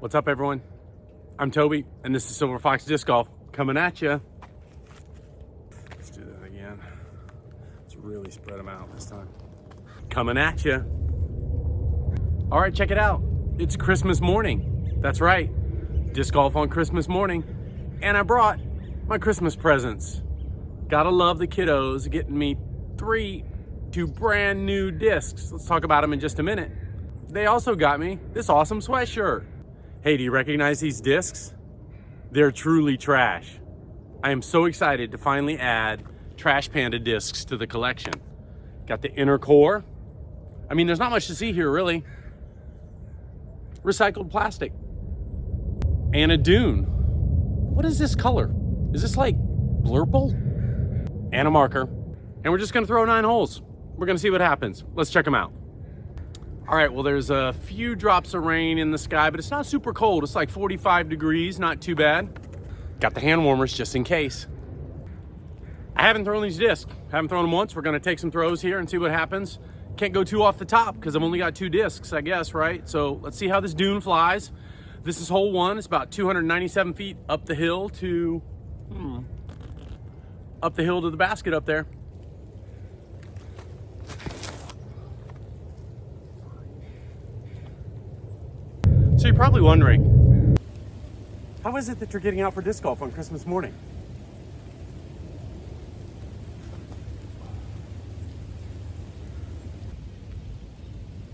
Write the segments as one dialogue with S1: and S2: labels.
S1: What's up, everyone? I'm Toby, and this is Silver Fox Disc Golf coming at you. Let's do that again. Let's really spread them out this time. Coming at you. All right, check it out. It's Christmas morning. That's right, disc golf on Christmas morning. And I brought my Christmas presents. Gotta love the kiddos getting me two brand new discs. Let's talk about them in just a minute. They also got me this awesome sweatshirt. Hey, do you recognize these discs? They're truly trash. I am so excited to finally add Trash Panda discs to the collection. Got the inner core. I mean, there's not much to see here, really. Recycled plastic. And a Dune. What is this color? Is this like blurple? And a marker. And we're just gonna throw 9 holes. We're gonna see what happens. Let's check them out. All right, well, there's a few drops of rain in the sky, but it's not super cold. It's like 45 degrees, not too bad. Got the hand warmers just in case. I haven't thrown these discs. Haven't thrown them once. We're gonna take some throws here and see what happens. Can't go too off the top because I've only got 2 discs, I guess, right? So let's see how this Dune flies. This is hole 1. It's about 297 feet up the hill to, up the hill to the basket up there. So you're probably wondering, how is it that you're getting out for disc golf on Christmas morning?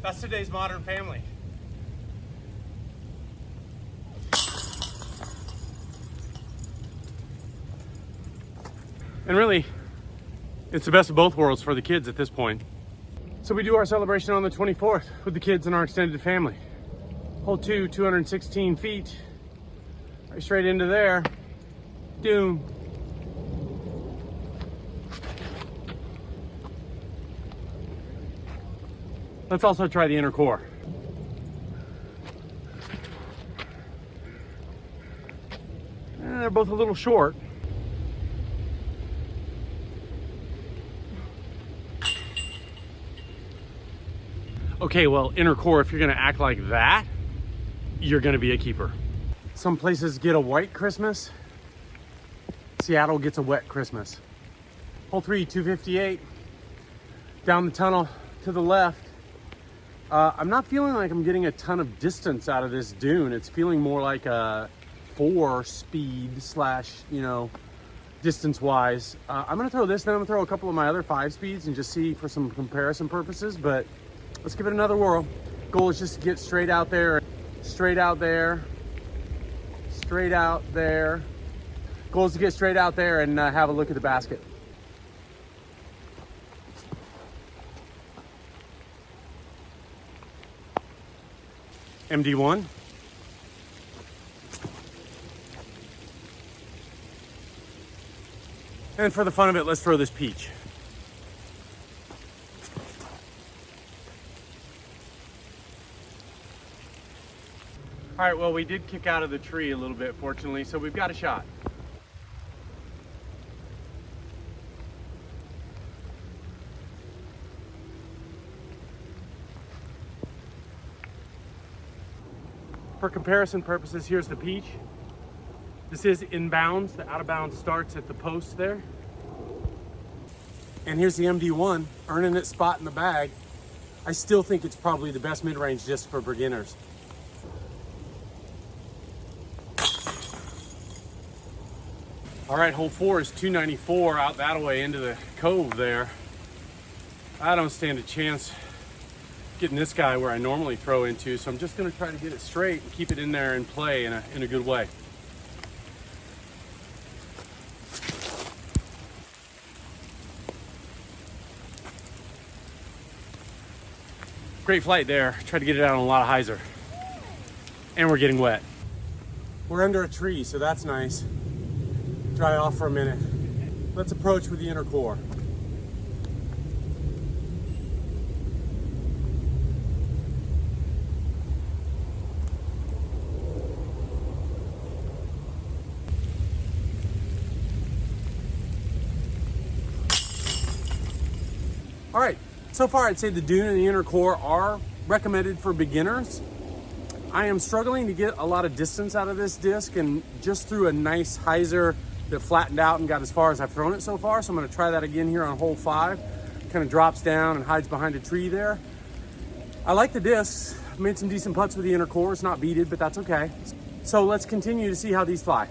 S1: That's today's modern family. And really, it's the best of both worlds for the kids at this point. So we do our celebration on the 24th with the kids and our extended family. Hole 2, 216 feet, right straight into there. Dune. Let's also try the inner core. And they're both a little short. Okay, well, inner core, if you're gonna act like that, you're gonna be a keeper. Some places get a white Christmas. Seattle gets a wet Christmas. Hole 3, 258. Down the tunnel to the left. I'm not feeling like I'm getting a ton of distance out of this Dune. It's feeling more like a 4-speed slash, distance-wise. I'm gonna throw this, then I'm gonna throw a couple of my other 5-speeds and just see for some comparison purposes, but let's give it another whirl. Goal is just to get straight out there, straight out there, straight out there. Goal is to get straight out there and have a look at the basket. MD1. And for the fun of it, let's throw this peach. All right, well, we did kick out of the tree a little bit, fortunately, so we've got a shot. For comparison purposes, here's the peach. This is inbounds. The out of bounds starts at the post there. And here's the MD1, earning its spot in the bag. I still think it's probably the best mid-range disc for beginners. All right, hole 4 is 294 out that way into the cove there. I don't stand a chance getting this guy where I normally throw into, so I'm just gonna try to get it straight and keep it in there and play in a good way. Great flight there. Tried to get it out on a lot of hyzer. And we're getting wet. We're under a tree, so that's nice. Dry off for a minute. Let's approach with the inner core. All right, so far I'd say the Dune and the inner core are recommended for beginners. I am struggling to get a lot of distance out of this disc, and just threw a nice hyzer that flattened out and got as far as I've thrown it so far. So I'm gonna try that again here on hole 5. Kind of drops down and hides behind a tree there. I like the discs. Made some decent putts with the inner core. It's not beaded, but that's okay. So let's continue to see how these fly.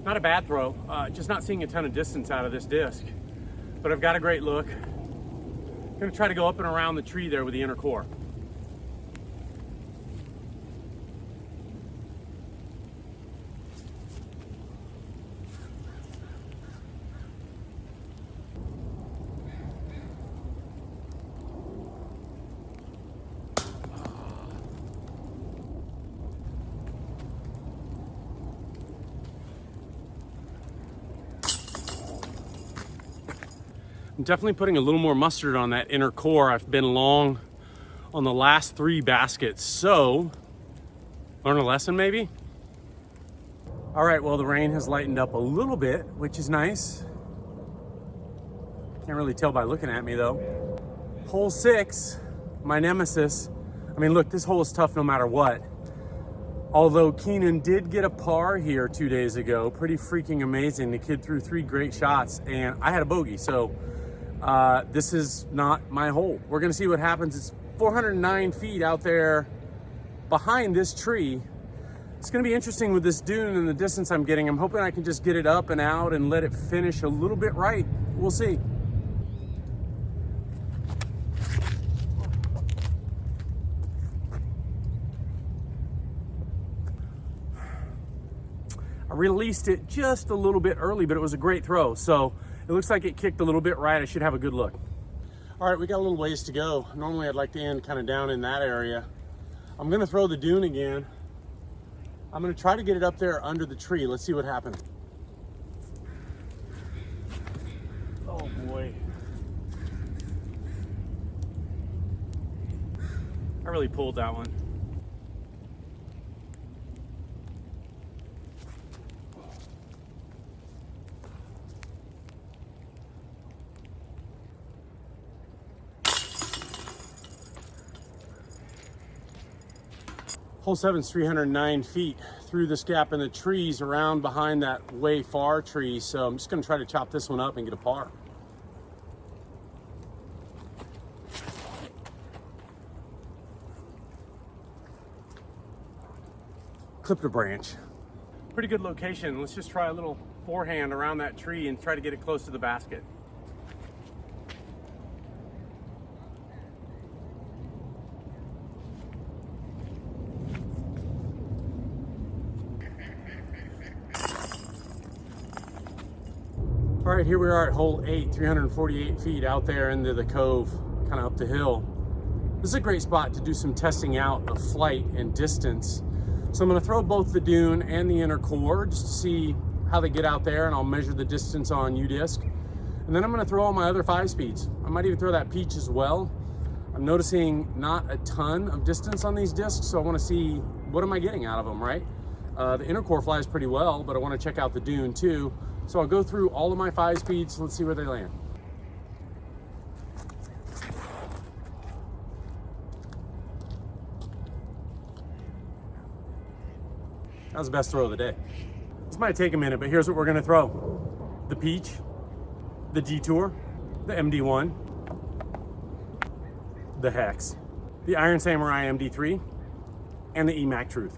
S1: Not a bad throw, just not seeing a ton of distance out of this disc, but I've got a great look. Gonna try to go up and around the tree there with the inner core. I'm definitely putting a little more mustard on that inner core. I've been long on the last 3 baskets, so learn a lesson maybe? All right, well, the rain has lightened up a little bit, which is nice. Can't really tell by looking at me though. Hole 6, my nemesis. I mean, look, this hole is tough no matter what. Although Keenan did get a par here 2 days ago, pretty freaking amazing. The kid threw 3 great shots and I had a bogey, so this is not my hole. We're gonna see what happens. It's 409 feet out there behind this tree. It's gonna be interesting with this dune and the distance I'm getting. I'm hoping I can just get it up and out and let it finish a little bit right. We'll see. I released it just a little bit early, but it was a great throw. So it looks like it kicked a little bit right. I should have a good look. All right, we got a little ways to go. Normally I'd like to end kind of down in that area. I'm gonna throw the dune again. I'm gonna try to get it up there under the tree. Let's see what happens. Oh boy. I really pulled that one. Hole 7's 309 feet through this gap in the trees around behind that way far tree. So I'm just gonna try to chop this one up and get a par. Clipped a branch. Pretty good location. Let's just try a little forehand around that tree and try to get it close to the basket. All right, here we are at hole 8, 348 feet out there into the cove, kind of up the hill. This is a great spot to do some testing out of flight and distance. So I'm gonna throw both the dune and the inner core just to see how they get out there, and I'll measure the distance on U-disc. And then I'm gonna throw all my other 5-speeds. I might even throw that peach as well. I'm noticing not a ton of distance on these discs, so I wanna see what am I getting out of them, right? The inner core flies pretty well, but I wanna check out the dune too. So I'll go through all of my 5-speeds. Let's see where they land. That was the best throw of the day. This might take a minute, but here's what we're gonna throw. The peach, the detour, the MD1, the hex, the Iron Samurai MD3, and the EMAC Truth.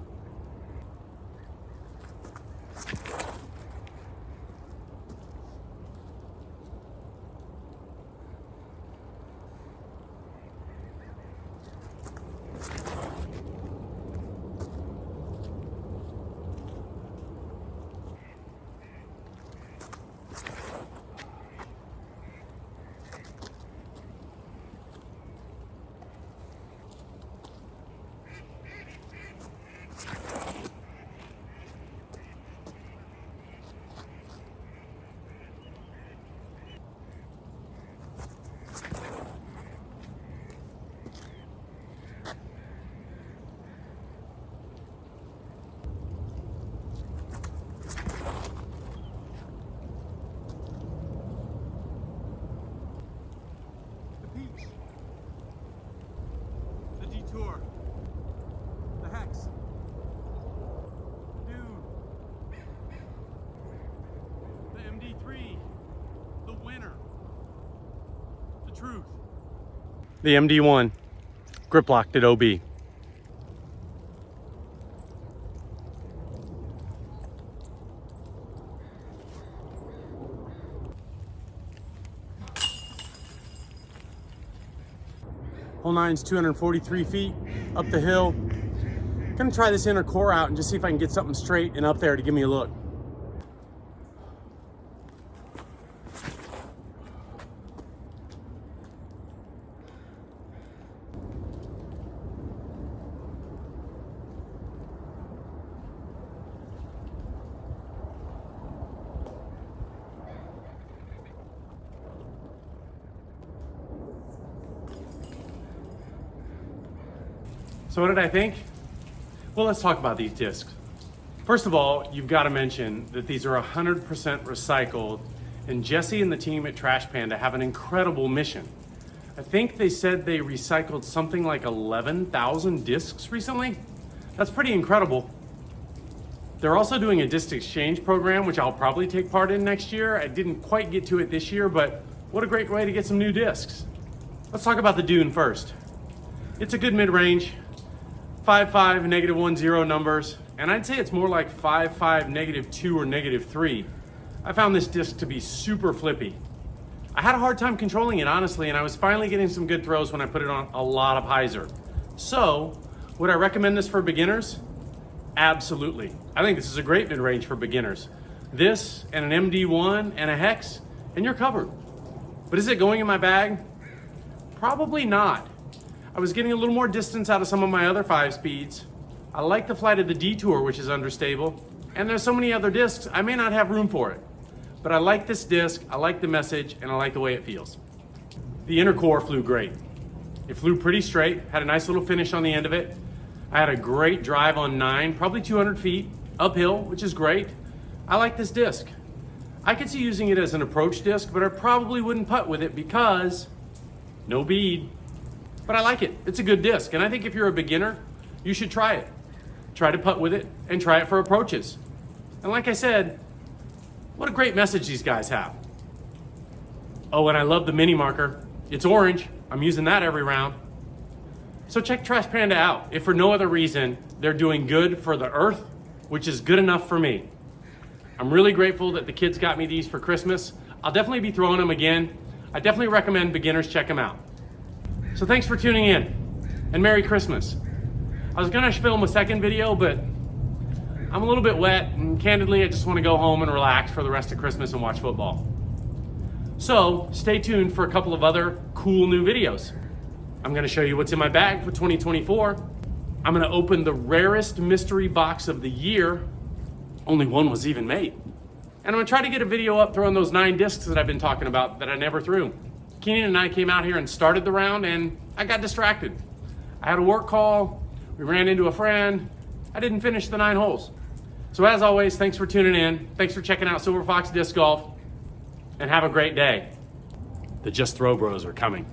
S1: truth. The MD1, grip locked at OB. Hole 9's 243 feet up the hill. Gonna try this inner core out and just see if I can get something straight and up there to give me a look. So what did I think? Well, let's talk about these discs. First of all, you've got to mention that these are 100% recycled, and Jesse and the team at Trash Panda have an incredible mission. I think they said they recycled something like 11,000 discs recently. That's pretty incredible. They're also doing a disc exchange program, which I'll probably take part in next year. I didn't quite get to it this year, but what a great way to get some new discs. Let's talk about the Dune first. It's a good mid-range. 5.5, -1.0 numbers, and I'd say it's more like 5.5, -2 or -3. I found this disc to be super flippy. I had a hard time controlling it, honestly, and I was finally getting some good throws when I put it on a lot of hyzer. So, would I recommend this for beginners? Absolutely. I think this is a great mid-range for beginners. This and an MD1 and a hex, and you're covered. But is it going in my bag? Probably not. I was getting a little more distance out of some of my other 5 speeds. I like the flight of the Detour, which is understable. And there's so many other discs, I may not have room for it. But I like this disc, I like the message, and I like the way it feels. The inner core flew great. It flew pretty straight, had a nice little finish on the end of it. I had a great drive on 9, probably 200 feet, uphill, which is great. I like this disc. I could see using it as an approach disc, but I probably wouldn't putt with it because no bead. But I like it. It's a good disc. And I think if you're a beginner, you should try it. Try to putt with it and try it for approaches. And like I said, what a great message these guys have. Oh, and I love the mini marker. It's orange. I'm using that every round. So check Trash Panda out. If for no other reason, they're doing good for the earth, which is good enough for me. I'm really grateful that the kids got me these for Christmas. I'll definitely be throwing them again. I definitely recommend beginners check them out. So thanks for tuning in, and Merry Christmas. I was gonna film a second video, but I'm a little bit wet, and candidly, I just wanna go home and relax for the rest of Christmas and watch football. So stay tuned for a couple of other cool new videos. I'm gonna show you what's in my bag for 2024. I'm gonna open the rarest mystery box of the year. Only one was even made. And I'm gonna try to get a video up throwing those 9 discs that I've been talking about that I never threw. Keenan and I came out here and started the round, and I got distracted. I had a work call, we ran into a friend, I didn't finish the 9 holes. So as always, thanks for tuning in, thanks for checking out Silver Fox Disc Golf, and have a great day. The Just Throw Bros are coming.